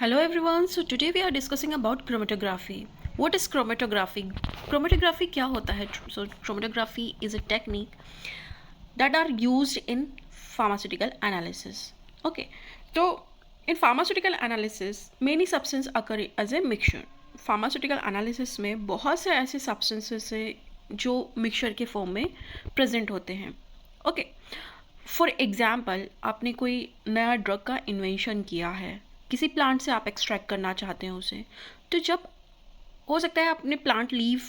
Hello everyone. So today we are discussing about chromatography. What is chromatography? Chromatography क्या होता है? So chromatography is a technique that are used in pharmaceutical analysis. Okay. So in pharmaceutical analysis many substances occur as a mixture. Pharmaceutical analysis में बहुत से ऐसे substances है जो mixture के form में present होते हैं. Okay. फॉर एग्ज़ाम्पल आपने कोई नया ड्रग का इन्वेंशन किया है, किसी प्लांट से आप एक्सट्रैक्ट करना चाहते हैं उसे, तो जब हो सकता है आपने प्लांट लीफ,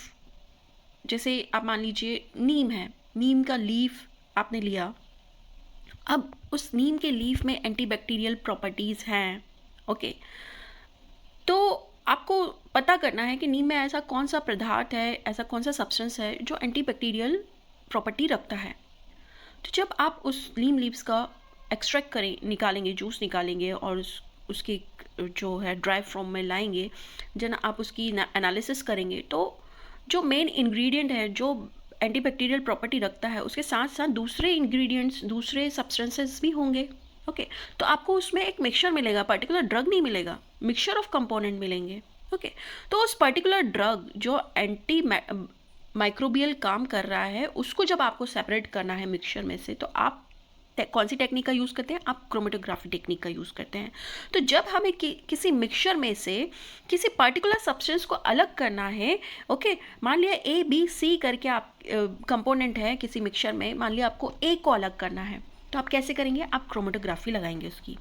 जैसे आप मान लीजिए नीम है, नीम का लीफ आपने लिया, अब उस नीम के लीफ में एंटीबैक्टीरियल प्रॉपर्टीज़ हैं. ओके, तो आपको पता करना है कि नीम में ऐसा कौन सा पदार्थ है, ऐसा कौन सा सब्सटेंस है जो एंटीबैक्टीरियल प्रॉपर्टी रखता है. तो जब आप उस नीम लीव्स का एक्सट्रैक्ट निकालेंगे, जूस निकालेंगे और उसकी जो है ड्राई फॉर्म में लाएंगे, जब आप उसकी एनालिसिस करेंगे तो जो मेन इंग्रेडिएंट है जो एंटीबैक्टीरियल प्रॉपर्टी रखता है, उसके साथ साथ दूसरे इंग्रेडिएंट्स, दूसरे सब्सटेंसेस भी होंगे. ओके, तो आपको उसमें एक मिक्सचर मिलेगा, पर्टिकुलर ड्रग नहीं मिलेगा, मिक्सचर ऑफ कंपोनेंट मिलेंगे. ओके, तो उस पर्टिकुलर ड्रग जो एंटी माइक्रोबियल काम कर रहा है, उसको जब आपको सेपरेट करना है मिक्सचर में से, तो आप कौन सी टेक्निक का यूज़ करते हैं? आप क्रोमेटोग्राफी टेक्निक का यूज़ करते हैं. तो जब हमें किसी मिक्सचर में से किसी पर्टिकुलर सब्सटेंस को अलग करना है, ओके, मान लिया ए बी सी करके आप कंपोनेंट है किसी मिक्सचर में, मान लिया आपको ए को अलग करना है, तो आप कैसे करेंगे? आप क्रोमेटोग्राफी लगाएंगे उसकी.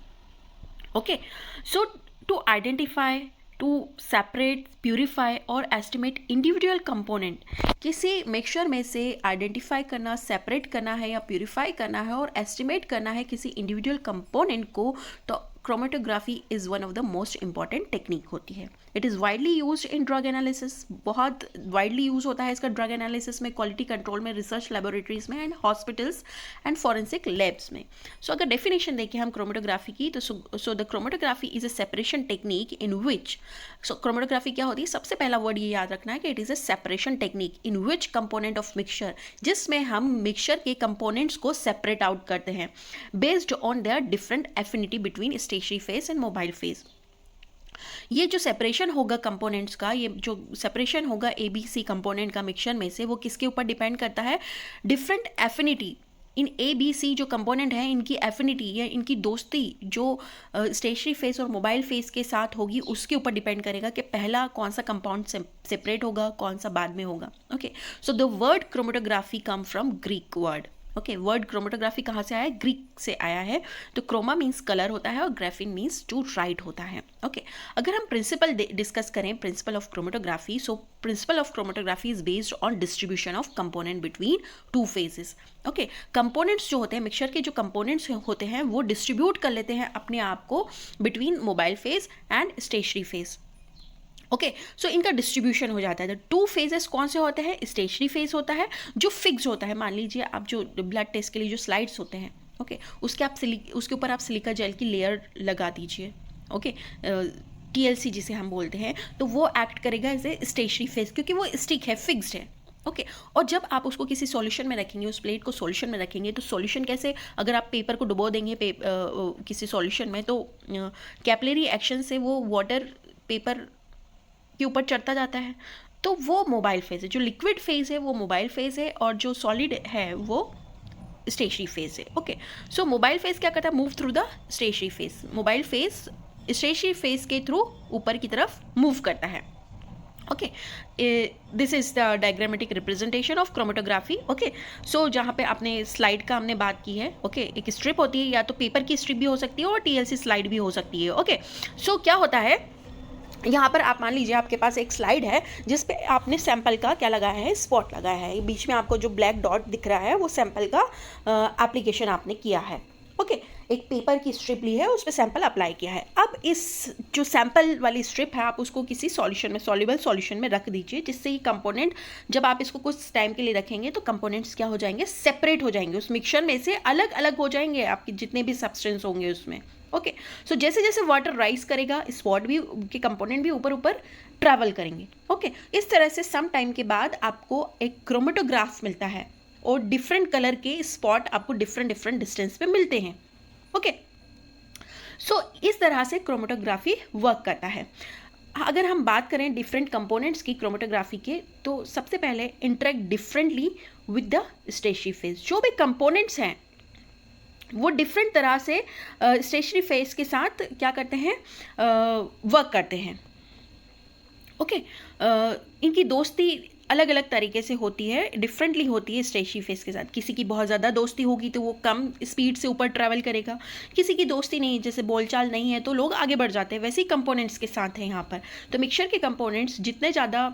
Okay, so to identify, to separate, purify और एस्टिमेट इंडिविजुअल कंपोनेंट, किसी मिक्सचर में से आइडेंटिफाई करना, सेपरेट करना है या प्यूरिफाई करना है और एस्टिमेट करना है किसी इंडिविजुअल कंपोनेंट को, तो chromatography is one of the most important technique होती है. It is widely use in drug analysis, बहुत वाइडली यूज होता है इसका ड्रग एनालिसिस में, क्वालिटी कंट्रोल में, रिसर्च लेबोरेटरीज में and hospitals and forensic labs में. सो अगर डेफिनेशन देखें हम क्रोमेटोग्राफी की, तो so the chromatography is a separation technique in which, so chromatography क्या होती है? सबसे पहला वर्ड ये याद रखना है कि it is a separation technique in which component of mixture, जिसमें हम मिक्सचर के कंपोनेंट्स को सेपरेट आउट करते हैं based on their different affinity between stationary phase and mobile phase. ये जो सेपरेशन होगा कंपोनेंट्स का, ये जो सेपरेशन होगा ए बी सी कंपोनेंट का मिक्सचर में से, वो किसके ऊपर डिपेंड करता है? Different affinity in A B C जो कंपोनेंट है, इनकी एफिनिटी या इनकी दोस्ती जो स्टेशनरी फेस और मोबाइल फेस के साथ होगी, उसके ऊपर डिपेंड करेगा कि पहला कौन सा कंपाउंड सेपरेट होगा, कौन सा बाद में होगा. Okay, so the word chromatography come from Greek word. Okay, word chromatography कहाँ से आया है? ग्रीक से आया है. तो क्रोमा मीन्स कलर होता है और ग्राफिन मीन्स टू राइट होता है. ओके, अगर हम प्रिंसिपल डिस्कस करें, principle of chromatography, so principle of chromatography is based on distribution of component between two phases. Okay, components जो होते हैं, मिक्सचर के जो कंपोनेंट्स होते हैं, वो डिस्ट्रीब्यूट कर लेते हैं अपने आप को between mobile phase and stationary phase. Okay, so इनका डिस्ट्रीब्यूशन हो जाता है. टू फेजेस कौन से होते हैं? स्टेशनरी फेज होता है जो फिक्स होता है. मान लीजिए आप जो ब्लड टेस्ट के लिए जो स्लाइड्स होते हैं, ओके, उसके ऊपर आप सिलिका जेल की लेयर लगा दीजिए. ओके, TLC जिसे हम बोलते हैं, तो वो एक्ट करेगा एज ए स्टेशनरी फेज, क्योंकि वो स्टिक है, फिक्स्ड है. ओके, और जब आप उसको किसी सॉल्यूशन में रखेंगे, उस प्लेट को सॉल्यूशन में रखेंगे, तो सॉल्यूशन कैसे, अगर आप पेपर को डुबो देंगे किसी सॉल्यूशन में, तो कैपिलरी एक्शन से वो वाटर पेपर के ऊपर चढ़ता जाता है. तो वो मोबाइल फेज है. जो लिक्विड फेज है वो मोबाइल फेज है और जो सॉलिड है वो स्टेशनरी फेज है. ओके, सो मोबाइल फेज क्या करता है? Move through the stationary phase. Mobile phase stationary phase के थ्रू ऊपर की तरफ मूव करता है. Okay, this is the diagrammatic representation of chromatography. Okay, so जहाँ पे आपने स्लाइड का हमने बात की है, ओके, एक स्ट्रिप होती है, या तो पेपर की स्ट्रिप भी हो सकती है और TLC स्लाइड भी हो सकती है. ओके, सो क्या होता है यहाँ पर, आप मान लीजिए आपके पास एक स्लाइड है जिस पे आपने सैंपल का क्या लगाया है? स्पॉट लगाया है. बीच में आपको जो ब्लैक डॉट दिख रहा है वो सैंपल का एप्लीकेशन आपने किया है. ओके, एक पेपर की स्ट्रिप ली है, उस पर सैंपल अप्लाई किया है. अब इस जो सैंपल वाली स्ट्रिप है, आप उसको किसी सॉल्यूशन में, सॉल्युबल सॉल्यूशन में रख दीजिए, जिससे ये कंपोनेंट, जब आप इसको कुछ टाइम के लिए रखेंगे तो कंपोनेंट्स क्या हो जाएंगे? सेपरेट हो जाएंगे, उस मिक्सचर में से अलग अलग हो जाएंगे आपके जितने भी सब्सटेंस होंगे उसमें. ओके, सो जैसे जैसे वाटर राइज करेगा, स्पॉट भी के कंपोनेंट भी ऊपर ऊपर ट्रैवल करेंगे. ओके, इस तरह से सम टाइम के बाद आपको एक क्रोमेटोग्राफ मिलता है और डिफरेंट कलर के स्पॉट आपको डिफरेंट डिफरेंट डिस्टेंस पे मिलते हैं. ओके, सो इस तरह से क्रोमेटोग्राफी वर्क करता है। अगर हम बात करें डिफरेंट कंपोनेंट्स की क्रोमेटोग्राफी के, तो सबसे पहले interact differently with the stationary phase. जो भी कंपोनेंट्स हैं वो डिफरेंट तरह से स्टेशनरी फेज के साथ क्या करते हैं, वर्क करते हैं। ओके, इनकी दोस्ती अलग अलग तरीके से होती है, डिफरेंटली होती है स्टेशनरी फेस के साथ। किसी की बहुत ज़्यादा दोस्ती होगी तो वो कम स्पीड से ऊपर ट्रैवल करेगा, किसी की दोस्ती नहीं, जैसे बोलचाल नहीं है तो लोग आगे बढ़ जाते हैं, वैसे ही कंपोनेंट्स के साथ है यहाँ पर। तो मिक्सचर के कंपोनेंट्स जितने ज़्यादा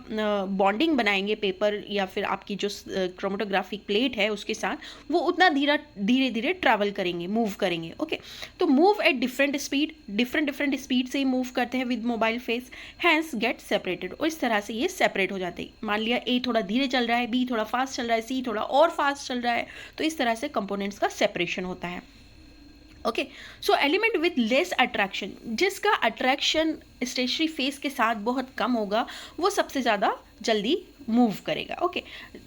बॉन्डिंग बनाएंगे पेपर या फिर आपकी जो क्रोमेटोग्राफिक प्लेट है उसके साथ, वो उतना धीरे धीरे ट्रैवल करेंगे, मूव करेंगे। ओके, तो move at different speed, different speed से ही मूव करते हैं with mobile phase, hence get separated, और इस तरह से ये सेपरेट हो जाते हैं। मान लिया ए थोड़ा धीरे चल रहा है, बी थोड़ा फास्ट चल रहा है, सी थोड़ा और फास्ट चल रहा है, तो इस तरह से कंपोनेंट्स का सेपरेशन होता है। Okay, so element with less attraction, जिसका अट्रैक्शन स्टेशनरी फेस के साथ बहुत कम होगा, वो सबसे ज़्यादा जल्दी मूव करेगा। ओके,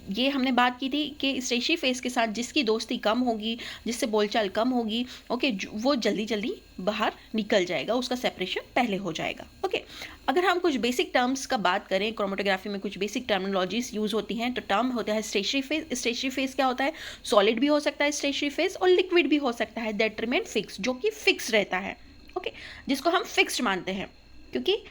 ये हमने बात की थी कि स्टेशनरी फेस के साथ जिसकी दोस्ती कम होगी, जिससे बोलचाल कम होगी, ओके, वो जल्दी जल्दी बाहर निकल जाएगा, उसका सेपरेशन पहले हो जाएगा। ओके, अगर हम कुछ बेसिक टर्म्स का बात करें, क्रोमेटोग्राफी में कुछ बेसिक टर्मिनोलॉजीज यूज होती हैं, तो टर्म होता है स्टेशनरी फेस। स्टेशनरी फेस क्या होता है? सॉलिड भी हो सकता है स्टेशनरी फेस और लिक्विड भी हो सकता है, दैट रिमेन फिक्स, जो कि फिक्स रहता है। ओके, जिसको हम फिक्स्ड मानते हैं, क्योंकि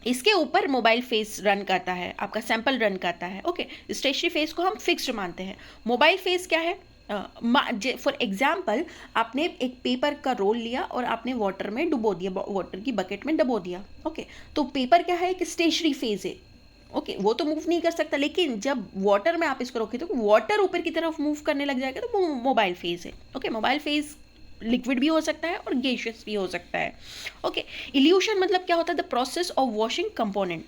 इसके ऊपर मोबाइल फेस रन करता है, आपका सैंपल रन करता है। ओके, स्टेशनरी फेस को हम फिक्स्ड मानते हैं। मोबाइल फेस क्या है? फॉर एग्जाम्पल, आपने एक पेपर का रोल लिया और आपने वाटर में डुबो दिया, वाटर की बकेट में डुबो दिया। ओके, तो पेपर क्या है? एक स्टेशनरी फेज है। ओके, वो तो मूव नहीं कर सकता, लेकिन जब वाटर में आप इसको रोके तो वाटर ऊपर की तरफ मूव करने लग जाएगा, तो वो मोबाइल फेज है। ओके, मोबाइल फेज लिक्विड भी हो सकता है और गैसियस भी हो सकता है। ओके, इल्यूशन मतलब क्या होता है? The process of washing component.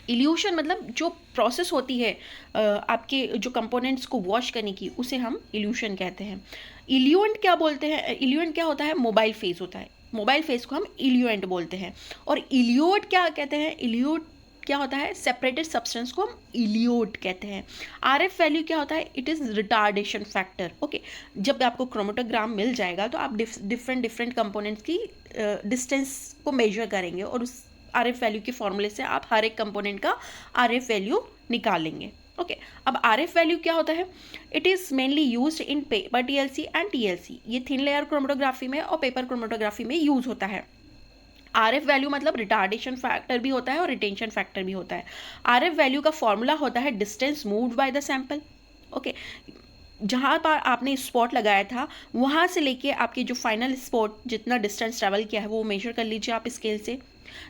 Evolution मतलब जो प्रोसेस होती है आपके जो कंपोनेंट्स को वॉश करने की, उसे हम इल्यूशन कहते हैं। इल्यूएंट क्या बोलते हैं? इल्यूएंट क्या होता है? मोबाइल फेज होता है, मोबाइल फेज को हम इल्यूएंट बोलते हैं। और इल्यूट क्या कहते हैं? इल्यूट क्या होता है? सेपरेटेड सब्सटेंस को हम इल्यूट कहते हैं। आरएफ वैल्यू क्या होता है? It is retardation factor. Okay, जब आपको क्रोमेटोग्राम मिल जाएगा तो आप डिफरेंट कंपोनेंट्स की डिस्टेंस को मेजर करेंगे और उस आरएफ वैल्यू के फॉर्मूले से आप हर एक कंपोनेंट का आरएफ वैल्यू निकालेंगे। ओके, अब आरएफ वैल्यू क्या होता है? It is mainly used in paper TLC and TLC. ये थिन लेयर क्रोमेटोग्राफी में और पेपर क्रोमेटोग्राफी में यूज होता है। आरएफ वैल्यू मतलब रिटार्डेशन फैक्टर भी होता है और रिटेंशन फैक्टर भी होता है। आरएफ वैल्यू का फॉर्मूला होता है distance moved by the sample. Okay, जहाँ पर आपने स्पॉट लगाया था वहाँ से लेके आपकी जो फाइनल स्पॉट जितना डिस्टेंस ट्रैवल किया है वो मेजर कर लीजिए आप स्केल से।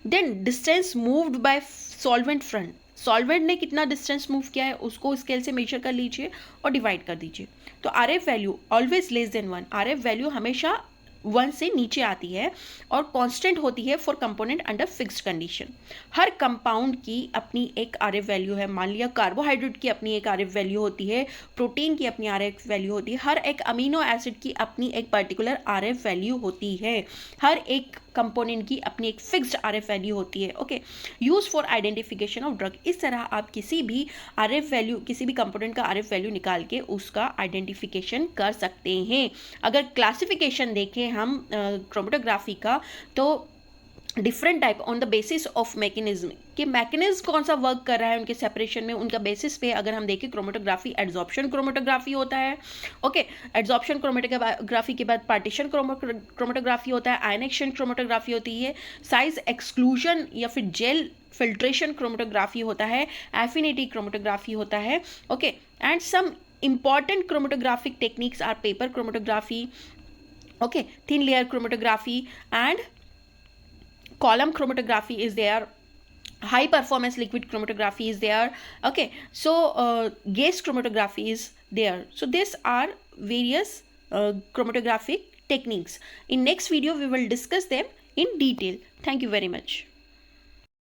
Then distance moved by solvent front, solvent ने कितना डिस्टेंस मूव किया है उसको स्केल से मेजर कर लीजिए और डिवाइड कर दीजिए। तो RF value always less than 1, RF value हमेशा 1 से नीचे आती है और कांस्टेंट होती है for component under fixed condition. Her compound की अपनी एक आरएफ वैल्यू है। मान लिया कार्बोहाइड्रेट की अपनी एक आरएफ वैल्यू होती है, प्रोटीन की अपनी आरएफ वैल्यू होती है, हर एक अमीनो एसिड की अपनी एक पर्टिकुलर आरएफ वैल्यू होती है। हर एक कंपोनेंट की अपनी एक फिक्स्ड आरएफ वैल्यू होती है। Okay, use for identification of drug. इस तरह आप किसी भी आरएफ वैल्यू, किसी भी कंपोनेंट का आरएफ वैल्यू निकाल के उसका आइडेंटिफिकेशन कर सकते हैं। अगर क्लासिफिकेशन देखें हम क्रोमेटोग्राफी का, तो different type on the basis of mechanism, कि मैकेनिज्म कौन सा वर्क कर रहा है उनके सेपरेशन में, उनका बेसिस पे अगर हम देखें क्रोमेटोग्राफी, एड्जॉर्प्शन क्रोमेटोग्राफी होता है। ओके, एड्जॉर्प्शन क्रोमेटोग्राफी के बाद पार्टीशन क्रोमेटोग्राफी होता है, आयनेक्शन क्रोमेटोग्राफी होती है, साइज एक्सक्लूजन या फिर जेल फिल्ट्रेशन क्रोमेटोग्राफी होता है, एफिनिटी क्रोमेटोग्राफी होता है। Okay, and some important chromatographic techniques are paper chromatography, okay, thin layer chromatography, and column chromatography is there, high performance liquid chromatography is there. Okay, so gas chromatography is there. So these are various chromatographic techniques. In next video we will discuss them in detail. Thank you very much.